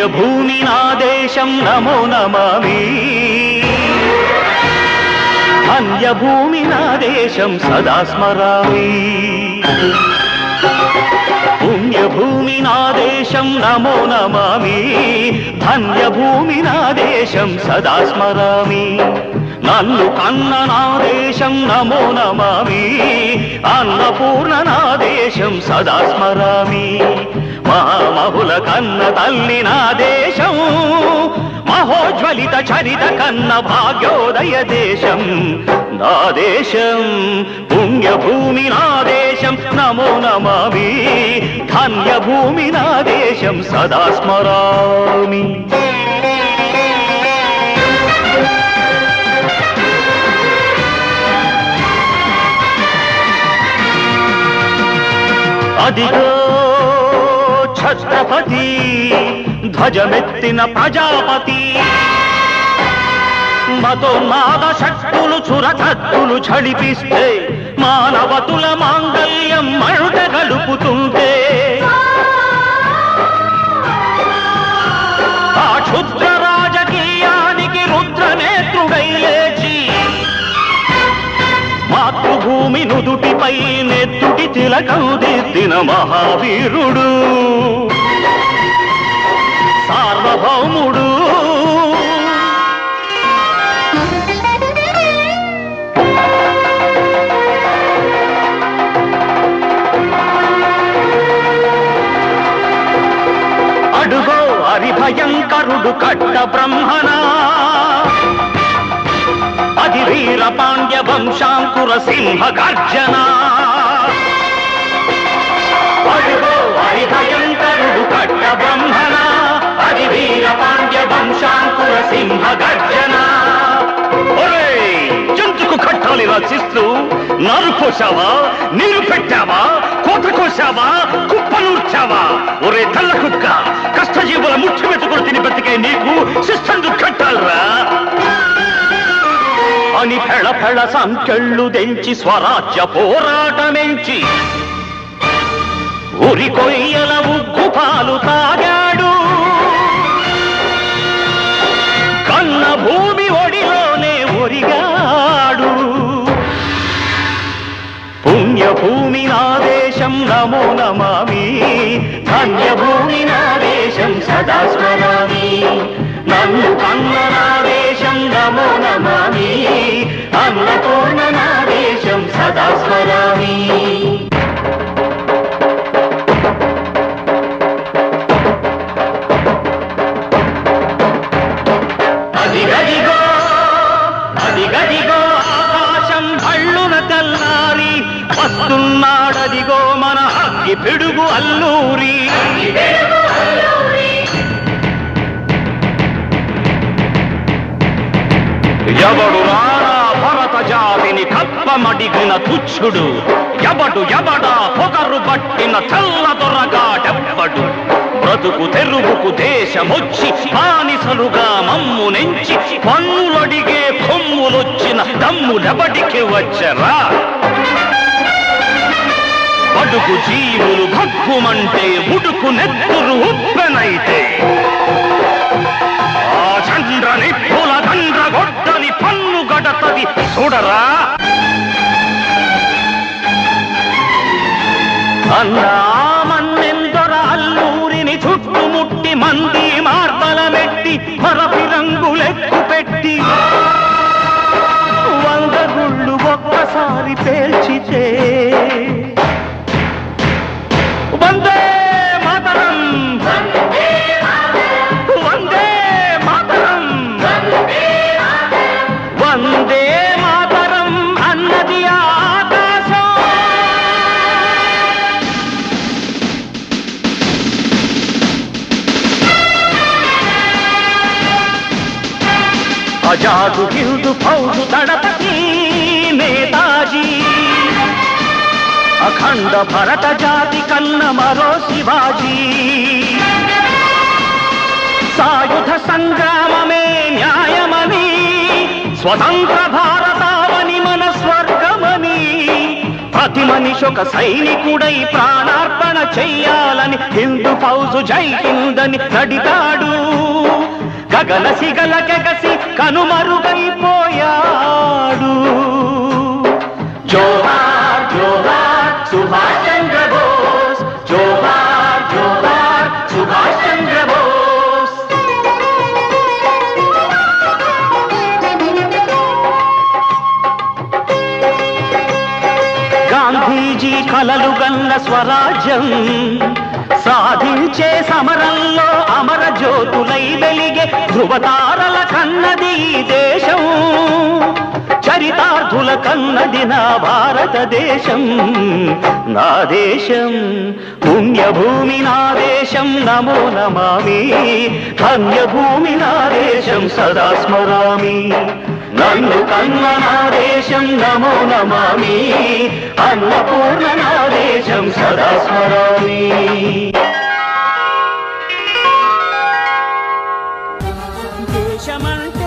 పుణ్యభూమి నా దేశం నమో నమామి ధన్యభూమి నా దేశం సదా స్మరామి పుణ్యభూమి నా దేశం నమో నమామి ధన్యభూమి నా దేశం సదా స్మరామి నన్ను కన్న నా దేశం నమో నమామి అన్నపూర్ణ నా దేశం సదా స్మరామి మహామహుల కన్న తల్లి నా దేశం మహోజ్వలిత చరిత కన్న భాగ్యోదయ దేశం నా దేశం పుణ్యభూమి నా దేశం నమో నమామి ధన్యభూమి నా దేశం సదా స్మరామి అదిగో ఛత్రపతి ధ్వజమెత్తిన ప్రజాపతి మతోన్మాద శక్తులు చురకత్తులు ఝడిపిస్తే మానవతుల మాంగల్యం మరుట గలుపుతుంటే ఆ క్షుద్ర రాజకీయానికి రుద్రనేత్రుడై లేచి మాతృభూమి నుదుటిపై నెత్తుటి తిలకం దిద్దిన మహావీరుడు సార్వభౌముడు అడుగో హరిభయంకరుడు కట్ట బ్రహ్మణా అది వీర పాండ్య వంశాంకుర సింహ గర్జన అడుగో హరిభయంకరుడు కట్ట బ్రహ్మణ అది వీర పాండ్య వంశాంకుర సింహ గర్జన జంతుకు కట్టాలి రచిస్తూ నారు కోసావా నీరు పెట్టావా కోత కోసావా కుప్పనూర్చావా ఒరే తల్ల కుక్క కష్టజీవుల ముఖ్య వెతుకులు తిని బతికే నీకు శిస్తందుకు కట్టాలరా అని ఫెళ ఫెళ సంఖ్యళ్ళు దెంచి స్వరాజ్య పోరాటమెంచి ఉరి కొయ్యల ఉగ్గు పాలు తాగాడు కన్న భూమి ఒడిలోనే ఒరిగాడు పుణ్యభూమి నా దేశం నమో నమామి ధన్యభూమి నా దేశం సదా స్మరామి నన్ను కన్న నా దేశం నమో నమామి అన్నపూర్ణ నా దేశం సదా స్మరామి అదిగదిగో అదిగదిగో ఆకాశం భళ్ళున తెల్లారి వస్తున్నాడదిగో మన అగ్గి పిడుగు అల్లూరి ఎవడు రారా భరత జాతిని కప్పమడిగిన తుచ్చుడు ఎవడు ఎవడా పొగరు పట్టిన తెల్ల దొరగాడెవ్వడు బ్రతుకు తెరువుకు దేశమొచ్చి బానిసలుగా మమ్ము నెంచి పన్నులడిగే కొమ్ములొచ్చిన దమ్ములెబడికి వచ్చరా బడుగు జీవులు భగ్గుమంటే ఉడుకు నెత్తురు ఉప్పెనైతే ఆ చంద్ర నిప్పుల దండ్ర గొడ్డని పన్ను గడతది చూడరా అన్నా మన్నెందొర అల్లూరిని చుట్టుముట్టి మంది మార్బలమెట్టి మరపి రంగులెక్కు పెట్టి 100 గుళ్ళు ఒక్కసారి పేల్చితే వందే మాతరం వందే మాతరం వందే మాతరం అన్నది ఆకాశం ఆజాదు హిందూ ఫౌజు దళపతి నేతాజీ అఖండ భరత జాతి కన్న మరో శివాజీ సాయుధ సంగ్రామమే న్యాయమని స్వతంత్ర భారతావని మన స్వర్గమని ప్రతి మనిషి ఒక సైనికుడై ప్రాణార్పణ చెయ్యాలని హిందూ ఫౌజు జై హిందని నడిగాడు గగన సిగల గగసి కనుమరుగైపోయాడు జోహార్ జోహార్ సుభాష్ చంద్ర బోస్ జోహార్ జోహార్ సుభాష్ చంద్ర బోస్ గాంధీజీ కలలు గన్న స్వరాజ్యం సాధించే సమరంలో అమర జ్యోతులై వెలిగే ధృవతారల కన్నది ఈ దేశం చరితార్థుల కన్నది నా భారతదేశం నా దేశం పుణ్యభూమి నా దేశం నమో నమామి ధన్యభూమి నా దేశం సదా స్మరామి నన్ను కన్న నా దేశం నమో నమామి అన్నపూర్ణ నా దేశం సదా స్మరామి దేశమంట